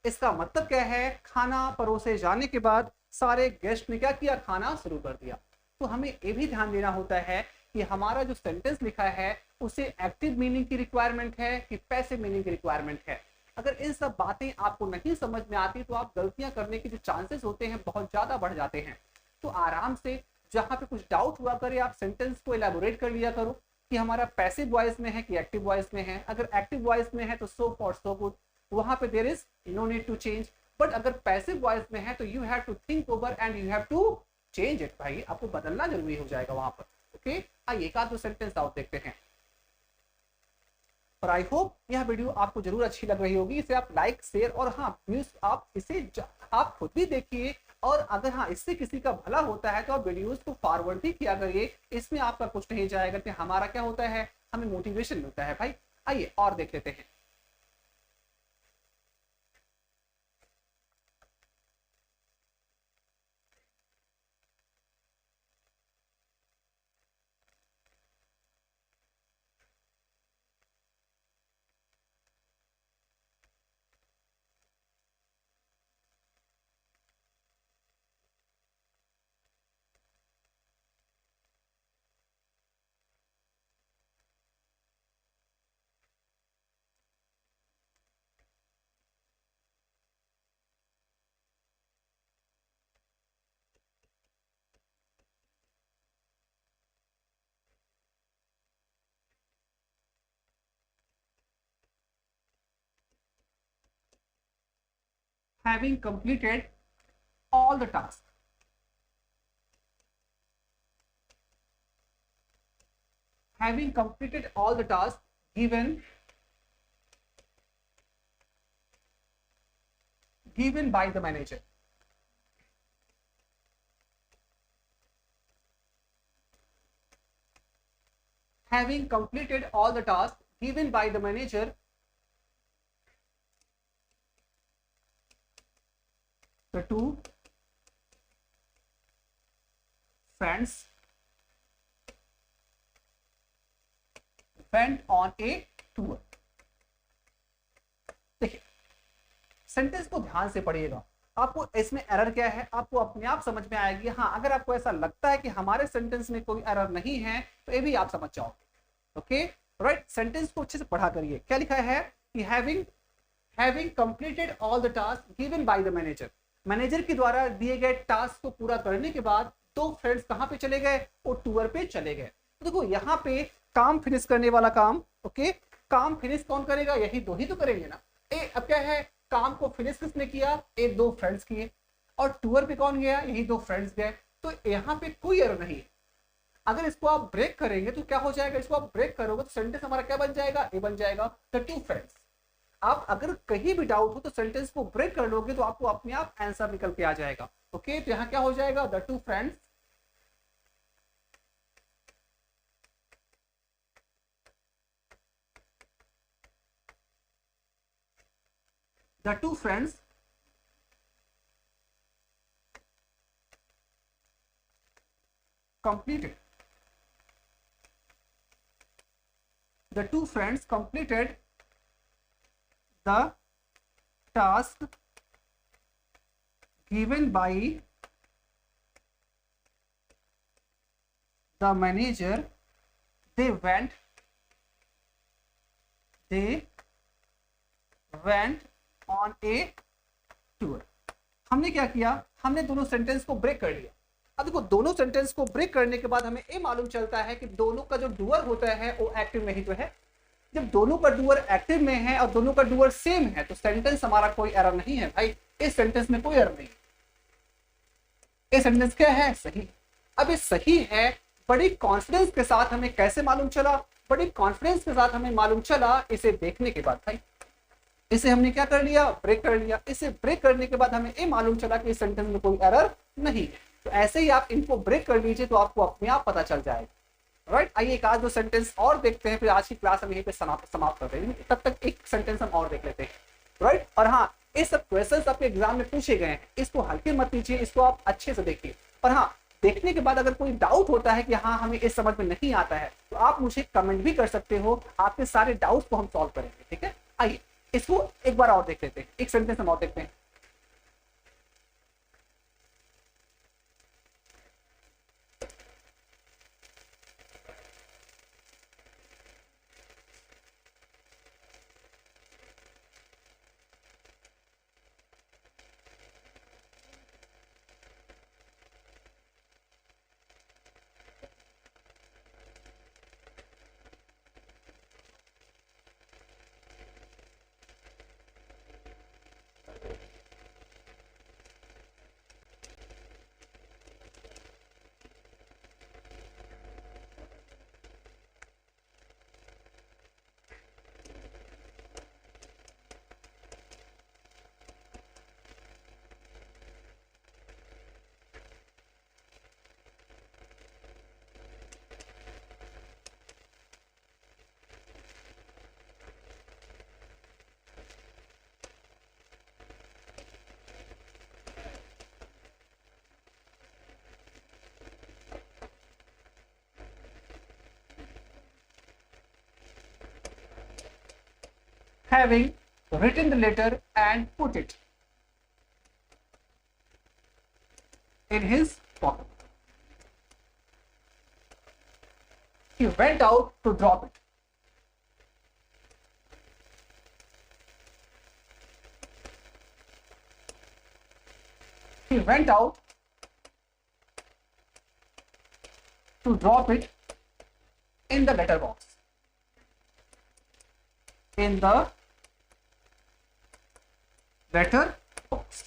इसका मतलब क्या है, खाना परोसे जाने के बाद सारे गेस्ट ने क्या किया, खाना शुरू कर दिया। तो हमें ये भी ध्यान देना होता है कि हमारा जो सेंटेंस लिखा है उसे एक्टिव मीनिंग की रिक्वायरमेंट है कि पैसिव मीनिंग की रिक्वायरमेंट है। अगर इन सब बातें आपको नहीं समझ में आती तो आप गलतियां करने के जो चांसेस होते हैं बहुत ज्यादा बढ़ जाते हैं। तो आराम से जहां पे कुछ डाउट हुआ करे आप सेंटेंस को एलैबोरेट कर लिया करो कि हमारा पैसिव वॉइस में है कि एक्टिव वॉइस में है। अगर एक्टिव वॉइस में है तो सो फॉर सो गुड, वहां पे there is no need to change. But अगर पैसिव वॉइस में है तो you have to think over and you have to change it. भाई आपको बदलना जरूरी हो जाएगा वहां पर। ओके, आइए एक आध दो सेंटेंस आउट देखते हैं। और आई होप यह वीडियो आपको जरूर अच्छी लग रही होगी। इसे आप लाइक शेयर और हाँ न्यूज आप इसे आप खुद भी देखिए, और अगर हाँ इससे किसी का भला होता है तो आप वीडियोस को फॉरवर्ड भी किया करिए। इसमें आपका कुछ नहीं जाएगा कि हमारा क्या होता है, हमें मोटिवेशन मिलता है। भाई आइए और देख लेते हैं। Having completed all the tasks, having completed all the tasks given by the manager, having completed all the tasks given by the manager, the two friends went on a tour। देखिए सेंटेंस को ध्यान से पढ़िएगा, आपको इसमें एरर क्या है आपको अपने आप समझ में आएगी। हाँ अगर आपको ऐसा लगता है कि हमारे सेंटेंस में कोई एरर नहीं है तो ये भी आप समझ जाओगे। ओके राइट, सेंटेंस को अच्छे से पढ़ा करिए। क्या लिखा है कि having completed all the task given by the manager, manager के द्वारा दिए गए टास्क को पूरा करने के बाद दो फ्रेंड्स कहां पे चले गए, वो टूर पे चले गए। तो देखो यहाँ पे काम फिनिश करने वाला काम, ओके काम फिनिश कौन करेगा, यही दो ही तो करेंगे ना। अब क्या है, काम को फिनिश किसने किया, ये दो फ्रेंड्स किए, और टूर पे कौन गया, यही दो फ्रेंड्स गए। तो यहाँ पे कोई एरर नहीं है। अगर इसको आप ब्रेक करेंगे तो क्या हो जाएगा, इसको आप ब्रेक करोगे तो सेंटेंस हमारा क्या बन जाएगा, ये बन जाएगा द टू फ्रेंड्स। आप अगर कहीं भी डाउट हो तो सेंटेंस को ब्रेक कर लोगे तो आपको अपने आप आंसर निकल के आ जाएगा। ओके, तो यहां क्या हो जाएगा, the two friends completed the two friends completed the task given by the manager. They went on a tour. हमने क्या किया, हमने दोनों सेंटेंस को ब्रेक कर लिया। अब देखो, दोनों सेंटेंस को ब्रेक करने के बाद हमें ये मालूम चलता है कि दोनों का जो डूअर होता है वो एक्टिव में ही तो है। जब दोनों का डूअर एक्टिव में है और दोनों का डूअर सेम है तो सेंटेंस हमारा कोई एरर नहीं है भाई। इस सेंटेंस में कोई एरर नहीं, ये सेंटेंस क्या है, सही। अब ये सही है, बड़ी कॉन्फिडेंस के साथ हमें कैसे मालूम चला, बड़ी कॉन्फिडेंस के साथ हमें मालूम चला इसे देखने के बाद भाई। इसे हमने क्या कर लिया, ब्रेक कर लिया। इसे ब्रेक करने के बाद हमें ये मालूम चला कि इस सेंटेंस में कोई एरर नहीं है। तो ऐसे ही आप इनको ब्रेक कर लीजिए तो आपको अपने आप पता चल जाएगा। राइट, आइए एक आध दो सेंटेंस और देखते हैं, फिर आज की क्लास हम यहीं पे समाप्त करते हैं। तब तक एक सेंटेंस हम और देख लेते हैं। राइट, और हाँ, ये सब क्वेश्चंस आपके एग्जाम में पूछे गए हैं, इसको हल्के मत लीजिए, इसको आप अच्छे से देखिए। और हाँ, देखने के बाद अगर कोई डाउट होता है कि हाँ हमें इस समझ में नहीं आता है तो आप मुझे कमेंट भी कर सकते हो, आपके सारे डाउट्स को हम सॉल्व करेंगे। ठीक है, आइए इसको एक बार और देख लेते हैं, एक सेंटेंस हम और देखते हैं। Having written the letter and put it in his pocket, he went out to drop it. He went out to drop it in the letterbox. In the letter box.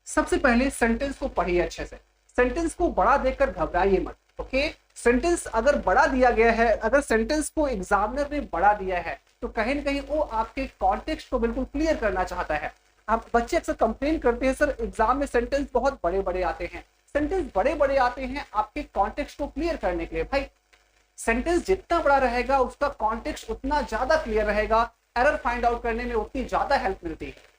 सबसे पहले सेंटेंस को पढ़िए अच्छे से, सेंटेंस को बड़ा देखकर घबराइए मत। ओके, सेंटेंस अगर बड़ा दिया गया है, अगर सेंटेंस को एग्जामिनर ने बड़ा दिया है तो कहीं ना कहीं वो आपके कॉन्टेक्स्ट को बिल्कुल क्लियर करना चाहता है। आप बच्चे अक्सर कंप्लेन करते हैं सर एग्जाम में सेंटेंस बहुत बड़े बड़े आते हैं। सेंटेंस बड़े बड़े आते हैं आपके कॉन्टेक्स्ट को क्लियर करने के लिए। भाई सेंटेंस जितना बड़ा रहेगा उसका कॉन्टेक्स्ट उतना ज्यादा क्लियर रहेगा, एरर फाइंड आउट करने में उतनी ज्यादा हेल्प मिलती है।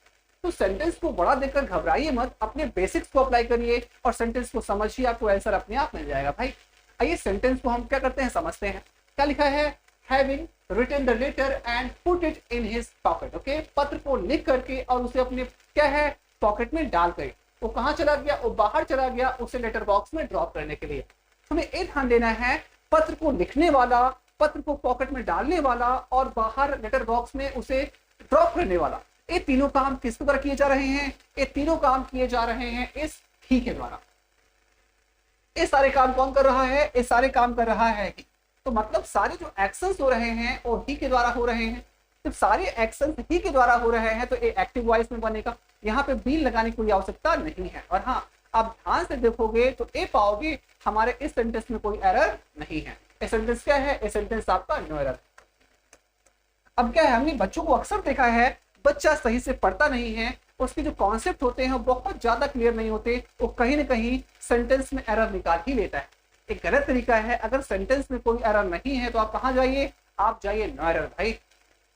तो सेंटेंस को बड़ा देखकर घबराइए मत, अपने बेसिक्स को अप्लाई करिए और सेंटेंस को समझिए, आपको आंसर अपने आप मिल जाएगा। भाई आइए सेंटेंस को हम क्या करते हैं समझते हैं। क्या लिखा है, having written the letter and put it in his pocket. Okay, पत्र को लिख करके और उसे अपने क्या है पॉकेट में डाल कर। वो कहाँ चला गया, वो बाहर चला गया उसे लेटर बॉक्स में ड्रॉप करने के लिए। हमें एक ध्यान देना है, पत्र को लिखने वाला, पत्र को पॉकेट में डालने वाला और बाहर लेटर बॉक्स में उसे ड्रॉप करने वाला, ये तीनों काम किस द्वारा किए जा रहे हैं, ये तीनों काम किए जा रहे हैं इस ही के द्वारा। ये सारे काम कौन कर रहा है, ये सारे काम कर रहा है ही। तो मतलब सारे जो एक्शंस हो रहे हैं वो ही के द्वारा हो रहे हैं। जब सारे एक्शंस ही के द्वारा हो रहे हैं तो ये एक्टिव वॉइस में बनेगा, यहाँ पे बीन लगाने की कोई आवश्यकता नहीं है। और हाँ, आप ध्यान से देखोगे तो ये पाओगे हमारे इस सेंटेंस में कोई एरर नहीं है। ये सेंटेंस क्या है, ये सेंटेंस आपका नो एरर। अब क्या है, हमने बच्चों को अक्सर देखा है बच्चा सही से पढ़ता नहीं है, उसके जो कॉन्सेप्ट होते हैं वो बहुत ज्यादा क्लियर नहीं होते, वो कहीं ना कहीं सेंटेंस में एरर निकाल ही लेता है। एक गलत तरीका है, अगर सेंटेंस में कोई एरर नहीं है तो आप कहाँ जाइए, आप जाइए नो एरर भाई।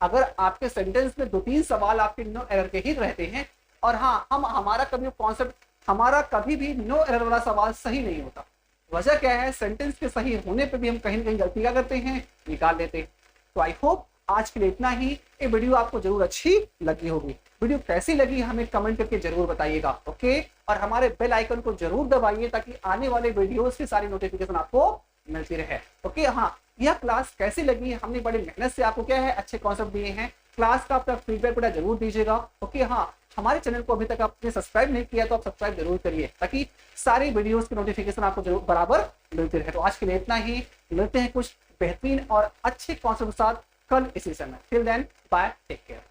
अगर आपके सेंटेंस में 2-3 सवाल आपके नो एरर के ही रहते हैं, और हाँ हमारा कभी कॉन्सेप्ट, हमारा कभी भी नो एरर वाला सवाल सही नहीं होता। वजह क्या है, सेंटेंस के सही होने पे भी हम कहीं ना कहीं गलती क्या करते हैं, निकाल लेते हैं। तो आई होप आज के लिए इतना ही। ये वीडियो आपको जरूर अच्छी लगी होगी। वीडियो कैसी लगी हमें कमेंट करके जरूर बताइएगा, ओके। और हमारे बेल आइकन को जरूर दबाइए ताकि आने वाले वीडियोस की सारी नोटिफिकेशन आपको मिलती रहे, ओके। हाँ, यह क्लास कैसी लगी, हमने बड़ी मेहनत से आपको क्या है अच्छे कॉन्सेप्ट दिए हैं। क्लास का अपना फीडबैक बेटा जरूर दीजिएगा, ओके। हाँ, हमारे चैनल को अभी तक आपने सब्सक्राइब नहीं किया तो आप सब्सक्राइब जरूर करिए ताकि सारी वीडियोस की नोटिफिकेशन आपको जरूर बराबर मिलती रहे। तो आज के लिए इतना ही, मिलते हैं कुछ बेहतरीन और अच्छे कॉन्सेप्ट के साथ कल इसी समय। Till then bye, take care.